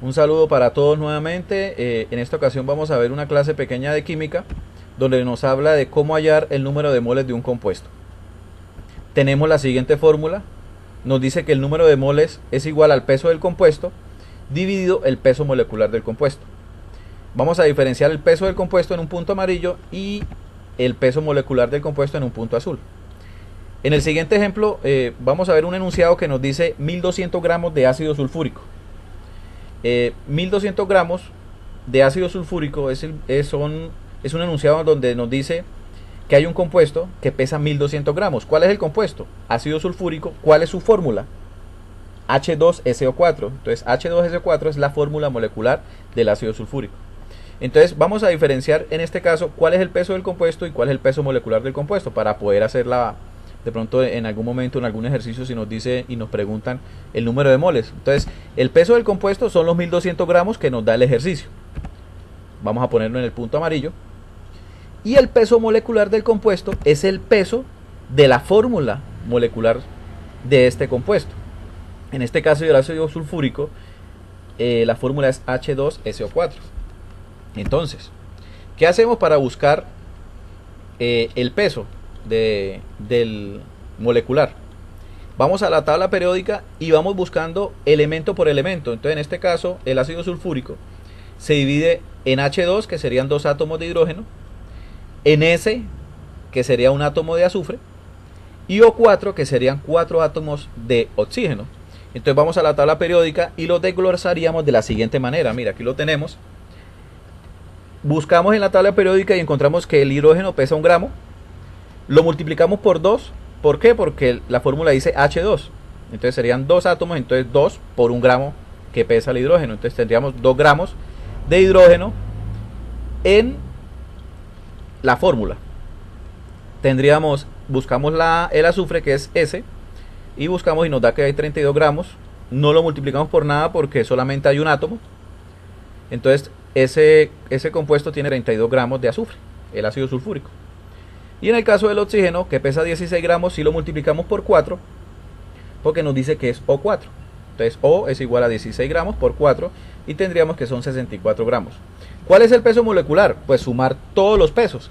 Un saludo para todos nuevamente. En esta ocasión vamos a ver una clase pequeña de química donde nos habla de cómo hallar el número de moles de un compuesto. Tenemos la siguiente fórmula. Nos dice que el número de moles es igual al peso del compuesto dividido el peso molecular del compuesto. Vamos a diferenciar el peso del compuesto en un punto amarillo y el peso molecular del compuesto en un punto azul. En el siguiente ejemplo vamos a ver un enunciado que nos dice 1200 gramos de ácido sulfúrico. 1200 gramos de ácido sulfúrico es un enunciado donde nos dice que hay un compuesto que pesa 1200 gramos. ¿Cuál es el compuesto? Ácido sulfúrico. ¿Cuál es su fórmula? H2SO4. Entonces H2SO4 es la fórmula molecular del ácido sulfúrico. Entonces vamos a diferenciar en este caso cuál es el peso del compuesto y cuál es el peso molecular del compuesto para poder hacerla de pronto en algún momento, en algún ejercicio, si nos dice y nos preguntan el número de moles. Entonces el peso del compuesto son los 1200 gramos que nos da el ejercicio. Vamos a ponerlo en el punto amarillo. Y el peso molecular del compuesto es el peso de la fórmula molecular de este compuesto. En este caso del ácido sulfúrico, la fórmula es H2SO4. Entonces, ¿qué hacemos para buscar el peso del molecular? Vamos a la tabla periódica y vamos buscando elemento por elemento. Entonces, en este caso, el ácido sulfúrico se divide en H2, que serían 2 átomos de hidrógeno, en S, que sería un átomo de azufre, y O4, que serían 4 átomos de oxígeno. Entonces vamos a la tabla periódica y lo desglosaríamos de la siguiente manera. Mira, aquí lo tenemos. Buscamos en la tabla periódica y encontramos que el hidrógeno pesa 1 gramo. Lo multiplicamos por 2. ¿Por qué? Porque la fórmula dice H2. Entonces serían 2 átomos, entonces 2 por 1 gramo que pesa el hidrógeno. Entonces tendríamos 2 gramos de hidrógeno en la fórmula. Buscamos el azufre, que es S, y buscamos y nos da que hay 32 gramos. No lo multiplicamos por nada porque solamente hay un átomo. Entonces ese compuesto tiene 32 gramos de azufre, el ácido sulfúrico. Y en el caso del oxígeno, que pesa 16 gramos, si lo multiplicamos por 4, porque nos dice que es O4. Entonces O es igual a 16 gramos por 4 y tendríamos que son 64 gramos. ¿Cuál es el peso molecular? Pues sumar todos los pesos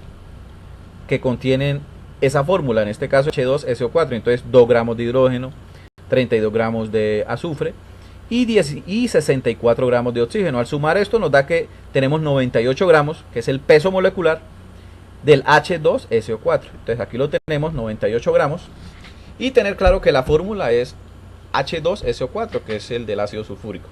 que contienen esa fórmula, en este caso H2SO4. Entonces 2 gramos de hidrógeno, 32 gramos de azufre y 64 gramos de oxígeno. Al sumar esto nos da que tenemos 98 gramos, que es el peso molecular del H2SO4. Entonces aquí lo tenemos, 98 gramos, y tener claro que la fórmula es H2SO4, que es el del ácido sulfúrico.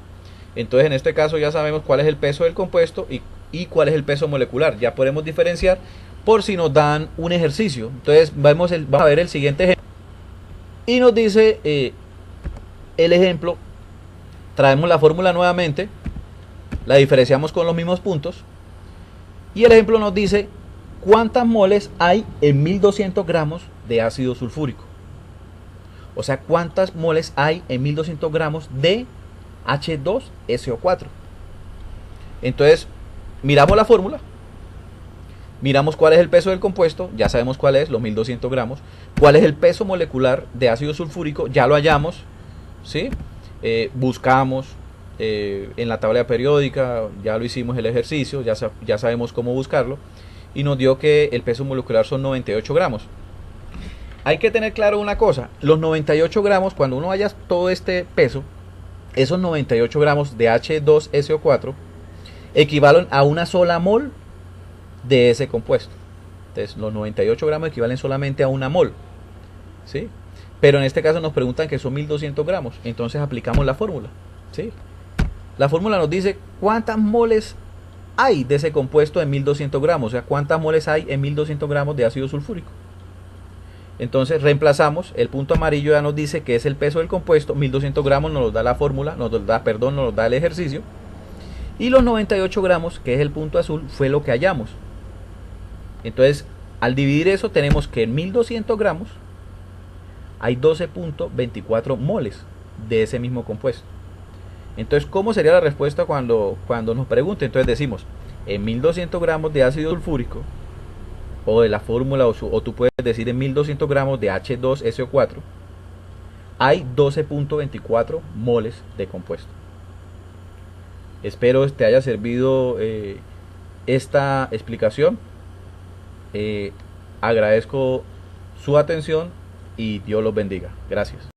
Entonces en este caso ya sabemos cuál es el peso del compuesto y cuál es el peso molecular. Ya podemos diferenciar por si nos dan un ejercicio. Entonces vamos a ver el siguiente ejemplo. Y nos dice el ejemplo. Traemos la fórmula nuevamente, la diferenciamos con los mismos puntos, y el ejemplo nos dice cuántas moles hay en 1200 gramos de ácido sulfúrico. O sea, cuántas moles hay en 1200 gramos de H2SO4. Entonces miramos la fórmula, miramos cuál es el peso del compuesto, ya sabemos cuál es, los 1200 gramos. Cuál es el peso molecular de ácido sulfúrico, ya lo hallamos, ¿sí? Buscamos en la tabla periódica, ya lo hicimos el ejercicio, ya sabemos cómo buscarlo, y nos dio que el peso molecular son 98 gramos. Hay que tener claro una cosa: los 98 gramos, cuando uno haya todo este peso, esos 98 gramos de H2SO4 equivalen a una sola mol de ese compuesto. Entonces los 98 gramos equivalen solamente a una mol, ¿sí? Pero en este caso nos preguntan que son 1200 gramos. Entonces aplicamos la fórmula, ¿sí? La fórmula nos dice cuántas moles hay de ese compuesto en 1200 gramos. O sea, cuántas moles hay en 1200 gramos de ácido sulfúrico. Entonces reemplazamos. El punto amarillo ya nos dice que es el peso del compuesto. 1200 gramos nos lo da la fórmula, nos lo da el ejercicio. Y los 98 gramos, que es el punto azul, fue lo que hallamos. Entonces al dividir eso tenemos que en 1200 gramos hay 12.24 moles de ese mismo compuesto. Entonces, ¿cómo sería la respuesta cuando nos pregunten? Entonces decimos, en 1200 gramos de ácido sulfúrico, o de la fórmula, o tú puedes decir en 1200 gramos de H2SO4, hay 12.24 moles de compuesto. Espero te haya servido esta explicación. Agradezco su atención y Dios los bendiga. Gracias.